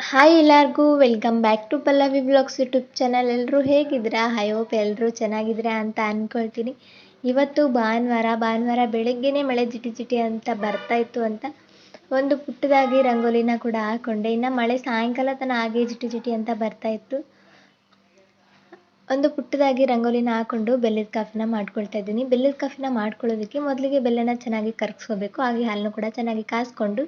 Hi ಎಲ್ಲರಿಗೂ welcome back to Pallavi vlogs YouTube channel. ಎಲ್ಲರೂ ಹೇಗಿದ್ದೀರಾ? ಐ ಹೋಪ್ ಎಲ್ಲರೂ ಚೆನ್ನಾಗಿದ್ದೀರಾ ಅಂತ ಅಂದ್ಕೊಳ್ತೀನಿ. ಇವತ್ತು ಭಾನುವಾರ ಬೆಳಗ್ಗೆನೇ ಮಳೆ ಜಿಟಿ ಜಿಟಿ ಅಂತ ಬರ್ತಾ ಇತ್ತು ಅಂತ ಒಂದು ಪುಟ್ಟದಾಗಿ ರಂಗೋಲಿನ ಕೂಡ ಹಾಕ್ಕೊಂಡೆ. ಇನ್ನು ಮಳೆ ಸಾಯಂಕಾಲ ತನಕ ಹಾಗೆ ಜಿಟಿ ಜಿಟಿ ಅಂತ ಬರ್ತಾ ಇತ್ತು. ಒಂದು ಪುಟ್ಟದಾಗಿ ರಂಗೋಲಿನ ಹಾಕ್ಕೊಂಡು ಬೆಲ್ಲದ ಕಾಫಿನ ಮಾಡ್ಕೊಳ್ತಾ ಇದ್ದೀನಿ. ಬೆಲ್ಲದ ಕಾಫಿನ ಮಾಡ್ಕೊಳ್ಳೋದಕ್ಕೆ ಮೊದಲಿಗೆ ಬೆಲ್ಲನ ಚೆನ್ನಾಗಿ ಕರಗಿಸ್ಕೋಬೇಕು. ಹಾಗೆ ಹಾಲನ್ನು ಕೂಡ ಚೆನ್ನಾಗಿ ಕಾಯಿಸ್ಕೊಂಡು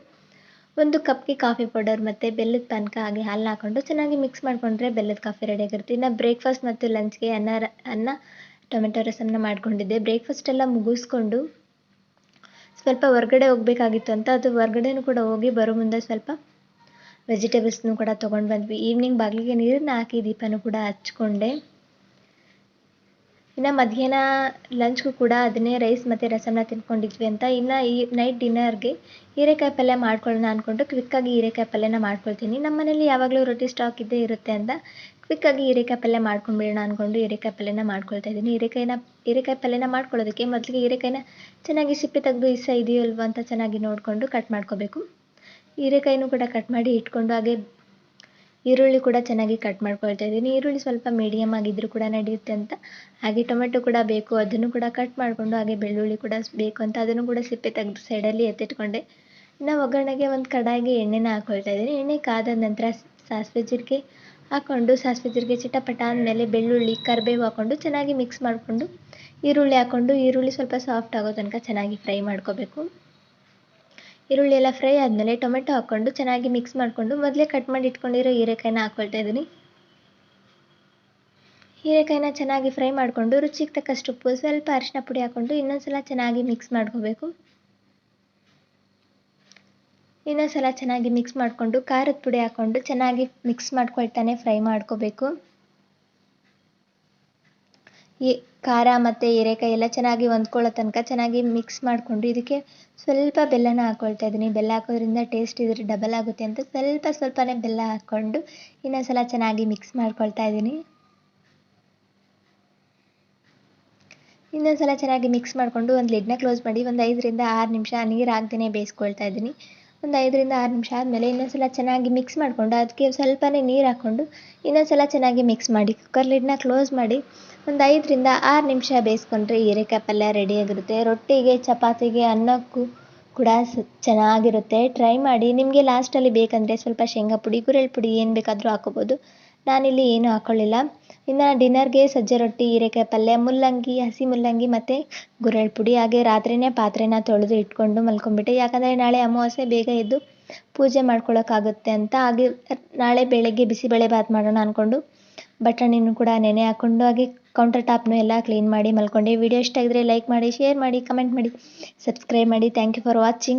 ಒಂದು ಕಪ್ಗೆ ಕಾಫಿ ಪೌಡರ್ ಮತ್ತು ಬೆಲ್ಲದ ಪಾನಕ ಹಾಗೆ ಹಾಲನ್ನ ಹಾಕ್ಕೊಂಡು ಚೆನ್ನಾಗಿ ಮಿಕ್ಸ್ ಮಾಡಿಕೊಂಡ್ರೆ ಬೆಲ್ಲದ ಕಾಫಿ ರೆಡಿಯಾಗಿರುತ್ತೆ. ಇನ್ನು ಬ್ರೇಕ್ಫಾಸ್ಟ್ ಮತ್ತು ಲಂಚ್ಗೆ ಅನ್ನ ಟೊಮೆಟೊ ರಸಮ್ನ ಮಾಡ್ಕೊಂಡಿದ್ದೆ. ಬ್ರೇಕ್ಫಾಸ್ಟ್ ಎಲ್ಲ ಮುಗಿಸ್ಕೊಂಡು ಸ್ವಲ್ಪ ಹೊರಗಡೆ ಹೋಗಬೇಕಾಗಿತ್ತು ಅಂತ ಅದು ಹೊರಗಡೆನೂ ಕೂಡ ಹೋಗಿ ಬರೋ ಮುಂದೆ ಸ್ವಲ್ಪ ವೆಜಿಟೇಬಲ್ಸ್ನೂ ಕೂಡ ತೊಗೊಂಡು ಬಂದ್ವಿ. ಈವ್ನಿಂಗ್ ಬಾಗಿಲಿಗೆ ನೀರನ್ನ ಹಾಕಿ ದೀಪನೂ ಕೂಡ ಹಚ್ಕೊಂಡೆ. ಇನ್ನು ಮಧ್ಯಾಹ್ನ ಲಂಚ್ಗೂ ಕೂಡ ಅದನ್ನೇ ರೈಸ್ ಮತ್ತು ರಸಮ್ನ ತಿನ್ಕೊಂಡಿದ್ವಿ ಅಂತ. ಇನ್ನು ಈ ನೈಟ್ ಡಿನ್ನರ್ಗೆ ಹೀರೆಕಾಯಿ ಪಲ್ಯ ಮಾಡ್ಕೊಳ್ಳೋಣ ಅಂದ್ಕೊಂಡು ಕ್ವಿಕ್ಕಾಗಿ ಹೀರೆಕಾಯಿ ಪಲ್ಯನ ಮಾಡ್ಕೊಳ್ತೀನಿ. ನಮ್ಮ ಮನೇಲಿ ಯಾವಾಗಲೂ ರೊಟ್ಟಿ ಸ್ಟಾಕ್ ಇದ್ದೇ ಇರುತ್ತೆ ಅಂತ ಕ್ವಿಕ್ಕಾಗಿ ಹೀರೆಕಾಯಿ ಪಲ್ಯ ಮಾಡ್ಕೊಂಡ್ಬಿಡೋಣ ಅಂದ್ಕೊಂಡು ಹೀರೆಕಾಯಿ ಪಲ್ಯನ ಮಾಡ್ಕೊಳ್ತಾ ಇದ್ದೀನಿ. ಹೀರೆಕಾಯಿ ಪಲ್ಯನ ಮಾಡ್ಕೊಳ್ಳೋದಕ್ಕೆ ಮೊದಲಿಗೆ ಹೀರೆಕಾಯಿನ ಚೆನ್ನಾಗಿ ಸಿಪ್ಪೆ ತೆಗೆದು ಇಸ ಇದೆಯೋ ಇಲ್ವೋ ಅಂತ ಚೆನ್ನಾಗಿ ನೋಡಿಕೊಂಡು ಕಟ್ ಮಾಡ್ಕೋಬೇಕು. ಹೀರೆಕಾಯಿನೂ ಕೂಡ ಕಟ್ ಮಾಡಿ ಇಟ್ಕೊಂಡು ಹಾಗೆ ಈರುಳ್ಳಿ ಕೂಡ ಚೆನ್ನಾಗಿ ಕಟ್ ಮಾಡ್ಕೊಳ್ತಾ ಇದ್ದೀನಿ. ಈರುಳ್ಳಿ ಸ್ವಲ್ಪ ಮೀಡಿಯಮ್ ಆಗಿದ್ದರೂ ಕೂಡ ನಡೆಯುತ್ತೆ ಅಂತ. ಹಾಗೆ ಟೊಮೆಟೊ ಕೂಡ ಬೇಕು, ಅದನ್ನು ಕೂಡ ಕಟ್ ಮಾಡಿಕೊಂಡು ಹಾಗೆ ಬೆಳ್ಳುಳ್ಳಿ ಕೂಡ ಬೇಕು ಅಂತ ಅದನ್ನು ಕೂಡ ಸಿಪ್ಪೆ ತೆಗೆದು ಸೈಡಲ್ಲಿ ಎತ್ತಿಟ್ಕೊಂಡೆ. ಇನ್ನು ಒಗ್ಗರಣೆಗೆ ಒಂದು ಕಡಾಯಿಗೆ ಎಣ್ಣೆನ ಹಾಕ್ಕೊಳ್ತಾ ಇದ್ದೀನಿ. ಎಣ್ಣೆ ಕಾದ ನಂತರ ಸಾಸಿವೆ ಜೀರಿಗೆ ಚಿಟಪಟ ಆದಮೇಲೆ ಬೆಳ್ಳುಳ್ಳಿ ಕರಿಬೇವು ಹಾಕ್ಕೊಂಡು ಚೆನ್ನಾಗಿ ಮಿಕ್ಸ್ ಮಾಡಿಕೊಂಡು ಈರುಳ್ಳಿ ಸ್ವಲ್ಪ ಸಾಫ್ಟ್ ಆಗೋ ತನಕ ಚೆನ್ನಾಗಿ ಫ್ರೈ ಮಾಡ್ಕೋಬೇಕು. ಈರುಳ್ಳಿ ಎಲ್ಲ ಫ್ರೈ ಆದಮೇಲೆ ಟೊಮೆಟೊ ಹಾಕ್ಕೊಂಡು ಚೆನ್ನಾಗಿ ಮಿಕ್ಸ್ ಮಾಡಿಕೊಂಡು ಮೊದಲೇ ಕಟ್ ಮಾಡಿ ಇಟ್ಕೊಂಡಿರೋ ಹೀರೆಕಾಯಿನ ಹಾಕ್ಕೊಳ್ತಾ ಇದ್ದೀನಿ. ಹೀರೆಕಾಯಿನ ಚೆನ್ನಾಗಿ ಫ್ರೈ ಮಾಡಿಕೊಂಡು ರುಚಿಗೆ ತಕ್ಕಷ್ಟು ಉಪ್ಪು, ಸ್ವಲ್ಪ ಅರಿಶಿನ ಪುಡಿ ಹಾಕ್ಕೊಂಡು ಇನ್ನೊಂದ್ಸಲ ಚೆನ್ನಾಗಿ ಮಿಕ್ಸ್ ಮಾಡ್ಕೋಬೇಕು. ಇನ್ನೊಂದ್ಸಲ ಚೆನ್ನಾಗಿ ಮಿಕ್ಸ್ ಮಾಡಿಕೊಂಡು ಖಾರದ ಪುಡಿ ಹಾಕ್ಕೊಂಡು ಚೆನ್ನಾಗಿ ಮಿಕ್ಸ್ ಮಾಡ್ಕೊಳ್ತಾನೆ ಫ್ರೈ ಮಾಡ್ಕೋಬೇಕು. ಈ ಖಾರ ಮತ್ತು ಹೀರೆಕಾಯಿ ಎಲ್ಲ ಚೆನ್ನಾಗಿ ಹೊಂದ್ಕೊಳ್ಳೋ ತನಕ ಚೆನ್ನಾಗಿ ಮಿಕ್ಸ್ ಮಾಡಿಕೊಂಡು ಇದಕ್ಕೆ ಸ್ವಲ್ಪ ಬೆಲ್ಲನ ಹಾಕ್ಕೊಳ್ತಾ ಇದ್ದೀನಿ. ಬೆಲ್ಲ ಹಾಕೋದ್ರಿಂದ ಟೇಸ್ಟ್ ಇದ್ರೆ ಡಬಲ್ ಆಗುತ್ತೆ ಅಂತ ಸ್ವಲ್ಪನೇ ಬೆಲ್ಲ ಹಾಕ್ಕೊಂಡು ಇನ್ನೊಂದ್ಸಲ ಚೆನ್ನಾಗಿ ಮಿಕ್ಸ್ ಮಾಡ್ಕೊಳ್ತಾ ಇದ್ದೀನಿ. ಇನ್ನೊಂದ್ಸಲ ಚೆನ್ನಾಗಿ ಮಿಕ್ಸ್ ಮಾಡಿಕೊಂಡು ಒಂದು ಲಿಡ್ನ ಕ್ಲೋಸ್ ಮಾಡಿ ಒಂದು 5ರಿಂದ 6 ನಿಮಿಷ ನೀರು ಹಾಕ್ದೇ ಬೇಯಿಸ್ಕೊಳ್ತಾ ಇದ್ದೀನಿ. ಒಂದು 5ರಿಂದ 6 ನಿಮಿಷ ಆದಮೇಲೆ ಇನ್ನೊಂದ್ಸಲ ಚೆನ್ನಾಗಿ ಮಿಕ್ಸ್ ಮಾಡಿಕೊಂಡು ಅದಕ್ಕೆ ಸ್ವಲ್ಪನೇ ನೀರು ಹಾಕ್ಕೊಂಡು ಇನ್ನೊಂದ್ಸಲ ಚೆನ್ನಾಗಿ ಮಿಕ್ಸ್ ಮಾಡಿ ಕುಕ್ಕರ್ ಲಿಡ್ನ ಕ್ಲೋಸ್ ಮಾಡಿ ಒಂದು 5ರಿಂದ 6 ನಿಮಿಷ ಬೇಯಿಸ್ಕೊಂಡ್ರೆ ಹೀರೆಕಾಯಿ ಪಲ್ಯ ರೆಡಿಯಾಗಿರುತ್ತೆ. ರೊಟ್ಟಿಗೆ, ಚಪಾತಿಗೆ, ಅನ್ನಕ್ಕೂ ಕೂಡ ಚೆನ್ನಾಗಿರುತ್ತೆ. ಟ್ರೈ ಮಾಡಿ. ನಿಮಗೆ ಲಾಸ್ಟಲ್ಲಿ ಬೇಕಂದರೆ ಸ್ವಲ್ಪ ಶೇಂಗಾ ಪುಡಿ, ಗುರೆಳ್ಳು ಪುಡಿ ಏನು ಬೇಕಾದರೂ ಹಾಕೋಬೋದು. ನಾನಿಲ್ಲಿ ಏನೂ ಹಾಕ್ಕೊಳ್ಳಿಲ್ಲ. ಇನ್ನು ಡಿನ್ನರ್ಗೆ ಸಜ್ಜೆ ರೊಟ್ಟಿ, ಹೀರೆಕಾಯಿ ಪಲ್ಯ, ಮುಲ್ಲಂಗಿ, ಹಸಿ ಮುಲ್ಲಂಗಿ ಮತ್ತು ಗುರೆಳ್ಳು ಪುಡಿ. ಹಾಗೆ ರಾತ್ರಿಯೇ ಪಾತ್ರೆನ ತೊಳೆದು ಇಟ್ಕೊಂಡು ಮಲ್ಕೊಂಡ್ಬಿಟ್ಟೆ. ಯಾಕಂದರೆ ನಾಳೆ ಅಮಾವಾಸ್ಯೆ, ಬೇಗ ಎದ್ದು ಪೂಜೆ ಮಾಡ್ಕೊಳ್ಳೋಕ್ಕಾಗುತ್ತೆ ಅಂತ. ಹಾಗೆ ನಾಳೆ ಬೆಳಗ್ಗೆ ಬಿಸಿಬೇಳೆ ಬಾತ್ ಮಾಡೋಣ ಅಂದ್ಕೊಂಡು ಬಟಾಣಿನೂ ಕೂಡ ನೆನೆ ಹಾಕ್ಕೊಂಡು ಹಾಗೆ ಕೌಂಟರ್ ಟಾಪ್ನು ಎಲ್ಲ ಕ್ಲೀನ್ ಮಾಡಿ ಮಲ್ಕೊಂಡೆ. ವಿಡಿಯೋ ಇಷ್ಟ ಆಗಿದ್ರೆ ಲೈಕ್ ಮಾಡಿ, ಶೇರ್ ಮಾಡಿ, ಕಮೆಂಟ್ ಮಾಡಿ, ಸಬ್ಸ್ಕ್ರೈಬ್ ಮಾಡಿ. Thank you for watching.